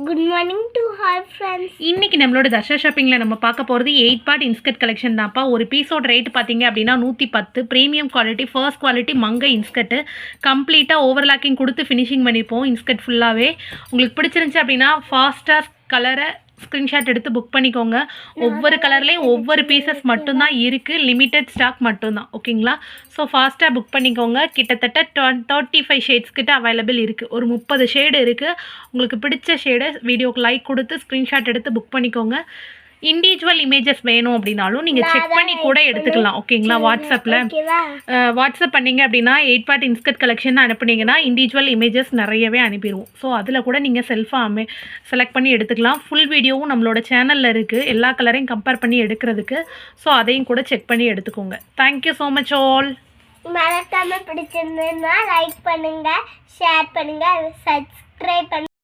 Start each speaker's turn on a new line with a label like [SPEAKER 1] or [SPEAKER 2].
[SPEAKER 1] Good morning to hi friends.
[SPEAKER 2] இன்னைக்கு நம்மளோட தர்ஷா ஷாப்பிங்கில் நம்ம பார்க்க போகிறது 8 பார்ட் இன்ஸ்கர்ட் கலெக்ஷன் தான்ப்பா. ஒரு பீஸோட ரேட் பார்த்தீங்க அப்படின்னா 110. ப்ரீமியம் குவாலிட்டி, ஃபர்ஸ்ட் குவாலிட்டி மங்கை இன்ஸ்கர்ட்டு. கம்ப்ளீட்டாக ஓவர்லாக்கிங் கொடுத்து ஃபினிஷிங் பண்ணியிருப்போம் இன்ஸ்கர்ட் ஃபுல்லாகவே. உங்களுக்கு பிடிச்சிருந்துச்சு அப்படின்னா ஃபாஸ்ட்டாக கலரை ஸ்க்ரீன்ஷாட் எடுத்து புக் பண்ணிக்கோங்க. ஒவ்வொரு கலர்லேயும் ஒவ்வொரு பீசஸ் மட்டும்தான் இருக்குது, லிமிட்டட் ஸ்டாக் மட்டும்தான். ஓகேங்களா? ஸோ ஃபாஸ்ட்டாக புக் பண்ணிக்கோங்க. கிட்டத்தட்ட 35 ஷேட்ஸ் கிட்ட அவைலபிள் இருக்குது. ஒரு 30 ஷேடு இருக்குது. உங்களுக்கு பிடிச்ச ஷேடை வீடியோக்கு லைக் கொடுத்து ஸ்க்ரீன்ஷாட் எடுத்து புக் பண்ணிக்கோங்க. இண்டிவிஜுவல் இமேஜஸ் வேணும் அப்படின்னாலும் நீங்கள் செக் பண்ணி கூட எடுத்துக்கலாம். ஓகேங்களா? வாட்ஸ்அப் பண்ணிங்க அப்படின்னா 8 பார்ட் இன்ஸ்கர்ட் கலெக்ஷன் அனுப்புனீங்கன்னா இண்டிவிஜுவல் இமேஜஸ் நிறையவே அனுப்பிடுவோம். ஸோ அதில் கூட நீங்கள் செல்ஃபாக செலக்ட் பண்ணி எடுத்துக்கலாம். ஃபுல் வீடியோவும் நம்மளோட சேனலில் இருக்குது, எல்லா கலரையும் கம்பேர் பண்ணி எடுக்கிறதுக்கு. ஸோ அதையும் கூட செக் பண்ணி எடுத்துக்கோங்க. Thank you so much all.
[SPEAKER 1] மறக்காம பிடிச்சிருந்ததுன்னா லைக் பண்ணுங்கள், ஷேர் பண்ணுங்கள், சப்ஸ்கிரைப் பண்ணுங்கள்.